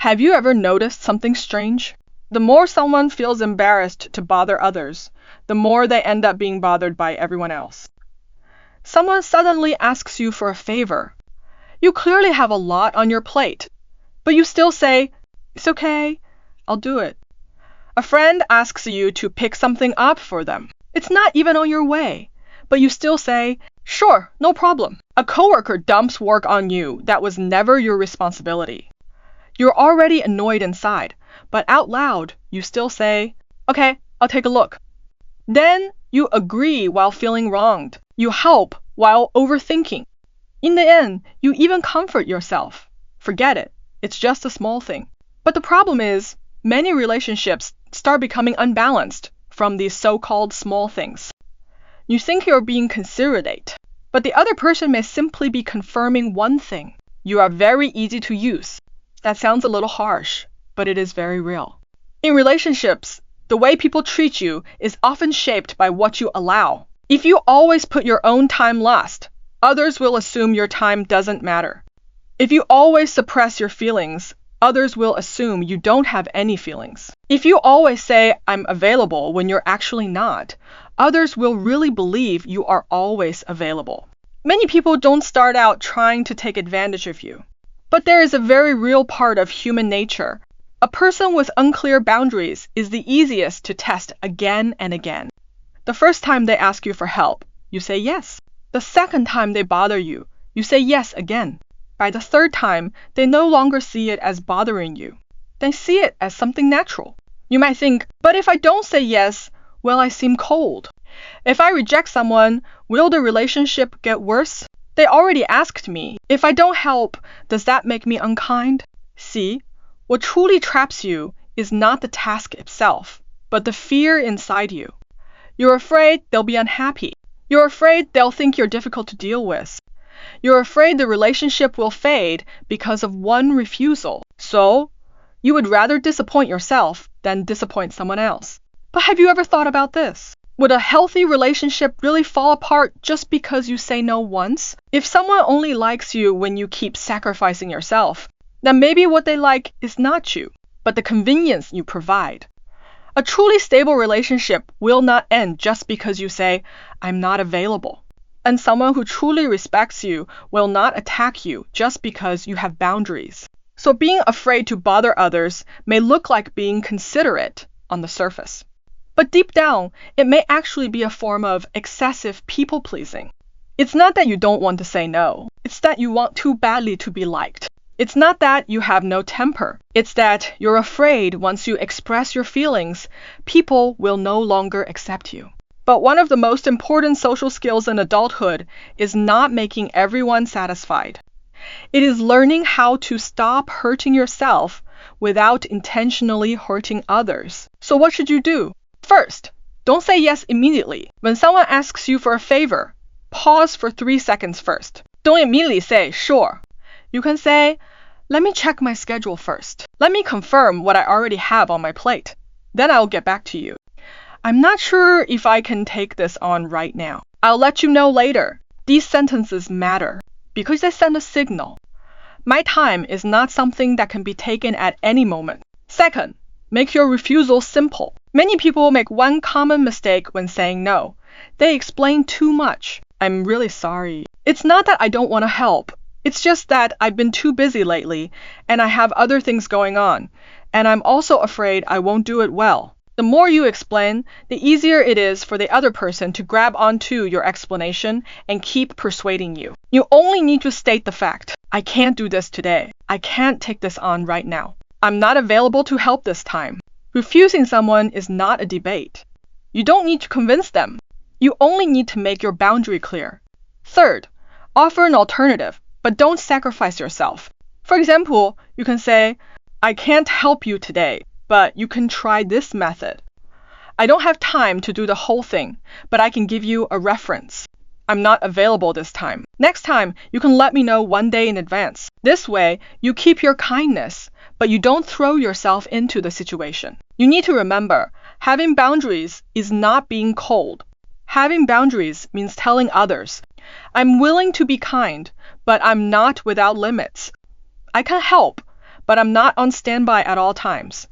Have you ever noticed something strange? The more someone feels embarrassed to bother others, the more they end up being bothered by everyone else. Someone suddenly asks you for a favor. You clearly have a lot on your plate, but you still say, "It's okay, I'll do it." A friend asks you to pick something up for them. It's not even on your way, but you still say, "Sure, no problem." A coworker dumps work on you that was never your responsibility. You're already annoyed inside, but out loud, you still say, "Okay, I'll take a look." Then you agree while feeling wronged. You help while overthinking. In the end, you even comfort yourself. Forget it. It's just a small thing. But the problem is, many relationships start becoming unbalanced from these so-called small things. You think you're being considerate, but the other person may simply be confirming one thing. You are very easy to use. That sounds a little harsh, but it is very real. In relationships, the way people treat you is often shaped by what you allow. If you always put your own time last, others will assume your time doesn't matter. If you always suppress your feelings, others will assume you don't have any feelings. If you always say, "I'm available," when you're actually not, others will really believe you are always available. Many people don't start out trying to take advantage of you. But there is a very real part of human nature. A person with unclear boundaries is the easiest to test again and again. The first time they ask you for help, you say yes. The second time they bother you, you say yes again. By the third time, they no longer see it as bothering you. They see it as something natural. You might think, but if I don't say yes, will I seem cold? If I reject someone, will the relationship get worse? They already asked me. If I don't help, does that make me unkind? See, what truly traps you is not the task itself, but the fear inside you. You're afraid they'll be unhappy. You're afraid they'll think you're difficult to deal with. You're afraid the relationship will fade because of one refusal. So, you would rather disappoint yourself than disappoint someone else. But have you ever thought about this? Would a healthy relationship really fall apart just because you say no once? If someone only likes you when you keep sacrificing yourself, then maybe what they like is not you, but the convenience you provide. A truly stable relationship will not end just because you say, "I'm not available." And someone who truly respects you will not attack you just because you have boundaries. So being afraid to bother others may look like being considerate on the surface. But deep down, it may actually be a form of excessive people-pleasing. It's not that you don't want to say no. It's that you want too badly to be liked. It's not that you have no temper. It's that you're afraid once you express your feelings, people will no longer accept you. But one of the most important social skills in adulthood is not making everyone satisfied. It is learning how to stop hurting yourself without intentionally hurting others. So what should you do? First, don't say yes immediately. When someone asks you for a favor, pause for 3 seconds first. Don't immediately say, "Sure." You can say, "Let me check my schedule first. Let me confirm what I already have on my plate. Then I'll get back to you. I'm not sure if I can take this on right now. I'll let you know later." These sentences matter because they send a signal. My time is not something that can be taken at any moment. Second, make your refusal simple. Many people make one common mistake when saying no. They explain too much. "I'm really sorry. It's not that I don't want to help. It's just that I've been too busy lately, and I have other things going on, and I'm also afraid I won't do it well." The more you explain, the easier it is for the other person to grab onto your explanation and keep persuading you. You only need to state the fact. "I can't do this today. I can't take this on right now. I'm not available to help this time." Refusing someone is not a debate. You don't need to convince them. You only need to make your boundary clear. Third, offer an alternative, but don't sacrifice yourself. For example, you can say, "I can't help you today, but you can try this method. I don't have time to do the whole thing, but I can give you a reference. I'm not available this time. Next time, you can let me know 1 day in advance." This way, you keep your kindness, but you don't throw yourself into the situation. You need to remember, having boundaries is not being cold. Having boundaries means telling others, "I'm willing to be kind, but I'm not without limits. I can help, but I'm not on standby at all times.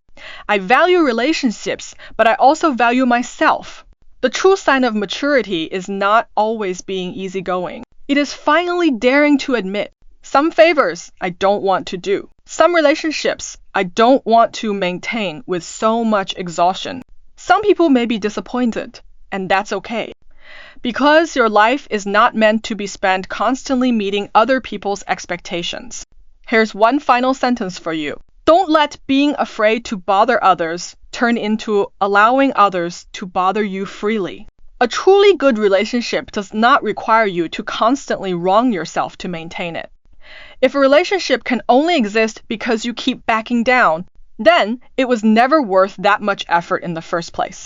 I value relationships, but I also value myself. The true sign of maturity is not always being easygoing. It is finally daring to admit, some favors I don't want to do. Some relationships I don't want to maintain with so much exhaustion. Some people may be disappointed, and that's okay. Because your life is not meant to be spent constantly meeting other people's expectations. Here's one final sentence for you. Don't let being afraid to bother others turn into allowing others to bother you freely. A truly good relationship does not require you to constantly wrong yourself to maintain it. If a relationship can only exist because you keep backing down, then it was never worth that much effort in the first place.